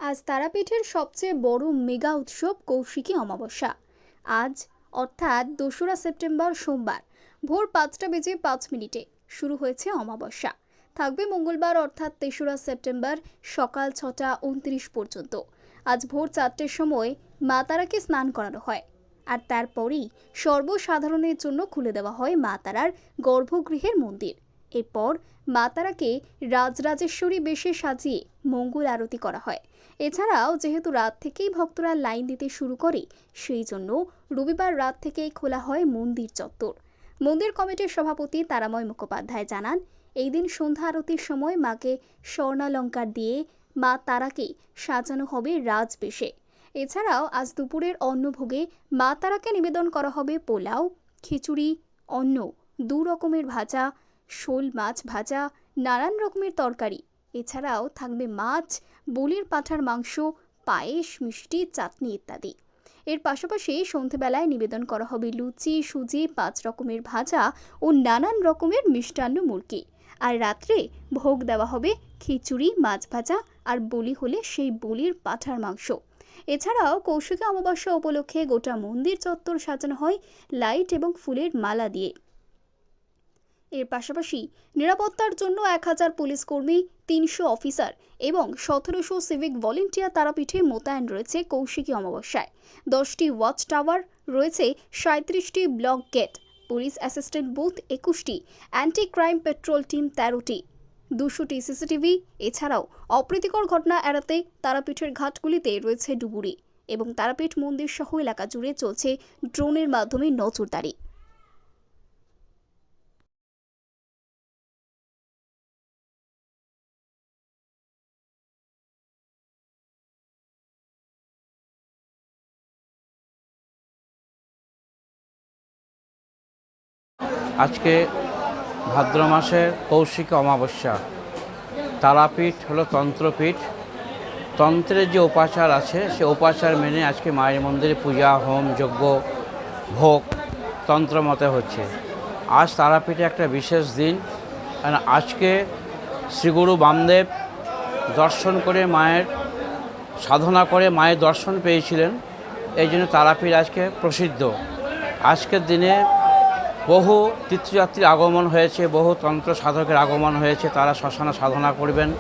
আজ তারাপীঠের সবচেয়ে বড় মেগা উৎসব কৌশিকী অমাবস্যা। আজ অর্থাৎ ২রা সেপ্টেম্বর সোমবার ভোর ৫টা বেজে ৫ মিনিটে শুরু হয়েছে অমাবস্যা। থাকবে মঙ্গলবার অর্থাৎ ৩রা সেপ্টেম্বর সকাল ৬টা ২৯ পর্যন্ত। আজ ভোর ৪টের সময় মা তারাকে স্নান করানো হয়, আর তারপরই সর্বসাধারণের জন্য খুলে দেওয়া হয় মা তারার গর্ভগৃহের মন্দির। এরপর মা তারাকে রাজরাজেশ্বরী বেশে সাজিয়ে মঙ্গল আরতি করা হয়। এছাড়াও যেহেতু রাত থেকেই ভক্তরা লাইন দিতে শুরু করে, সেই জন্য রবিবার রাত থেকেই খোলা হয় মন্দির চত্বর। মন্দির কমিটির সভাপতি তারাময় মুখোপাধ্যায় জানান, এই দিন সন্ধ্যা আরতির সময় মাকে স্বর্ণালঙ্কার দিয়ে মা তারাকে সাজানো হবে রাজবেশে। এছাড়াও আজ দুপুরের অন্নভোগে মা তারাকে নিবেদন করা হবে পোলাও, খিচুড়ি, অন্ন, ২ রকমের ভাজা, শোল মাছ ভাজা, নানান রকমের তরকারি। এছাড়াও থাকবে মাছ, বলির পাঁঠার মাংস, পায়েস, মিষ্টি, চাটনি ইত্যাদি। এর পাশাপাশি সন্ধ্যেবেলায় নিবেদন করা হবে লুচি, সুজি, ৫ রকমের ভাজা ও নানান রকমের মিষ্টান্ন মুরগি। আর রাত্রে ভোগ দেওয়া হবে খিচুড়ি, মাছ ভাজা, আর বলি হলে সেই বলির পাঁঠার মাংস। এছাড়াও কৌশিকী অমাবস্যা উপলক্ষে গোটা মন্দির চত্বর সাজানো হয় লাইট এবং ফুলের মালা দিয়ে। এর পাশাপাশি নিরাপত্তার জন্য ১০০০ পুলিশ কর্মী, ৩০০ অফিসার এবং ১৭০০ সিভিক ভলেন্টিয়ার তারাপীঠে মোতায়েন রয়েছে কৌশিকী অমাবস্যায়। 10টি ওয়াচ টাওয়ার রয়েছে, ৩৭টি block gate, police assistant booth ২১টি, অ্যান্টি ক্রাইম পেট্রোল টিম ১৩টি, ২০০টি সিসিটিভি। এছাড়াও অপ্রীতিকর ঘটনা এড়াতে তারাপীঠের ঘাটগুলিতে রয়েছে ডুবুরি এবং তারাপীঠ মন্দির সহ এলাকা জুড়ে চলছে ড্রোনের মাধ্যমে নজরদারি। আজকে ভাদ্র মাসের কৌশিকী অমাবস্যা। তারাপীঠ হলো তন্ত্রপীঠ। তন্ত্রের যে উপাচার আছে সে উপাচার মেনে আজকে মায়ের মন্দিরে পূজা, হোম, যজ্ঞ, ভোগ তন্ত্র মতে হচ্ছে। আজ তারাপীঠে একটা বিশেষ দিন, কারণ আজকে শ্রীগুরু বামদেব দর্শন করে মায়ের সাধনা করে মায়ের দর্শন পেয়েছিলেন। এই জন্য তারাপীঠ আজকে প্রসিদ্ধ। আজকের দিনে বহু তীর্থযাত্রীর আগমন হয়েছে, বহু তন্ত্র সাধকের আগমন হয়েছে। তারা শ্মশানে সাধনা করবেন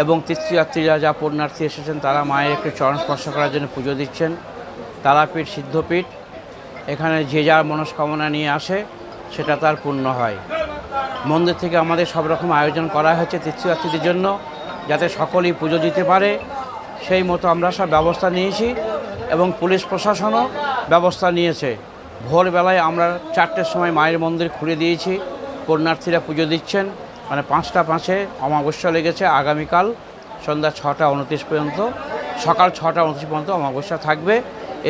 এবং তীর্থযাত্রীরা যা পুণ্যার্থী এসেছেন তারা মায়ের একটু চরণ স্পর্শ করার জন্য পুজো দিচ্ছেন। তারাপীঠ সিদ্ধপীঠ, এখানে যে যার মনস্কামনা নিয়ে আসে সেটা তার পূর্ণ হয়। মন্দির থেকে আমাদের সব রকম আয়োজন করা হয়েছে তীর্থযাত্রীদের জন্য, যাতে সকলেই পুজো দিতে পারে। সেই মতো আমরা সব ব্যবস্থা নিয়েছি এবং পুলিশ প্রশাসনও ব্যবস্থা নিয়েছে। ভোরবেলায় আমরা 4টের সময় মায়ের মন্দির খুলে দিয়েছি, পুণ্যার্থীরা পুজো দিচ্ছেন। মানে 5টা 5-এ অমাবস্যা লেগেছে। আগামীকাল সন্ধ্যা 6টা 29 পর্যন্ত, সকাল 6টা 29 পর্যন্ত অমাবস্যা থাকবে।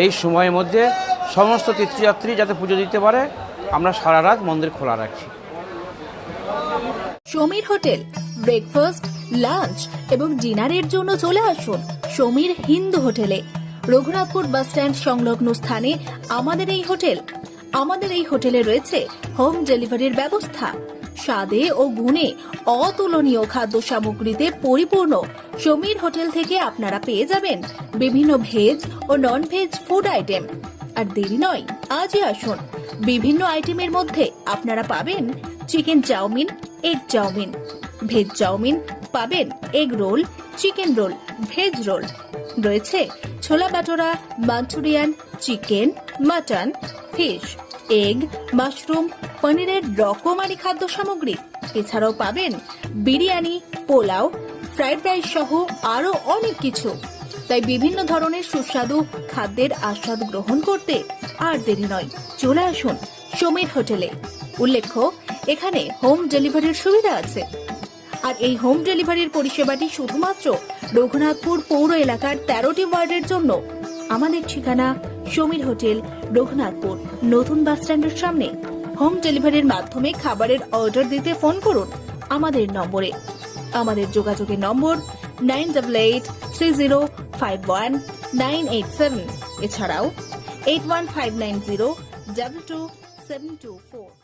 এই সময়ের মধ্যে সমস্ত তীর্থযাত্রী যাতে পুজো দিতে পারে আমরা সারা রাত মন্দির খোলা রাখছি। সমীর হোটেল ব্রেকফাস্ট, লাঞ্চ এবং ডিনারের জন্য চলে আসুন সমীর হিন্দু হোটেলে। রঘুনাথপুর বাস স্ট্যান্ড সংলগ্ন স্থানে আমাদের এই হোটেলে রয়েছে হোম ডেলিভারির ব্যবস্থা। স্বাদে ও গুণে অতুলনীয় খাদ্য সামগ্রীতে পরিপূর্ণ সমীর হোটেল থেকে আপনারা পেয়ে যাবেন বিভিন্ন ভেজ ও নন ভেজ ফুড আইটেম। আর দেরি নয়, আজই আসুন। বিভিন্ন আইটেমের মধ্যে আপনারা পাবেন chicken chowmein, egg chowmein, veg chowmein, পাবেন egg roll, chicken roll, veg roll, রয়েছে ছোলা bhatura, Manchurian, chicken, mutton, fish, egg, mushroom, পনিরের রকমারি খাদ্য সামগ্রী। এছাড়াও পাবেন বিরিয়ানি, পোলাও, ফ্রাইড রাইস সহ আরো অনেক কিছু। তাই বিভিন্ন ধরনের সুস্বাদু খাদ্যের আস্বাদ গ্রহণ করতে আর দেরি নয়, চলে আসুন সমীর হোটেলে। উল্লেখ্য, এখানে হোম ডেলিভারির সুবিধা আছে। আর এই হোম ডেলিভারির পরিষেবাটি শুধুমাত্র রঘুনাথপুর পৌর এলাকার 13টি ওয়ার্ডের জন্য। আমাদের ঠিকানা সমীর হোটেল, রঘুনাথপুর নতুন বাস স্ট্যান্ডের সামনে। হোম ডেলিভারির মাধ্যমে খাবারের অর্ডার দিতে ফোন করুন আমাদের নম্বরে। আমাদের যোগাযোগের নম্বর 9883051987, এছাড়াও 81590222724।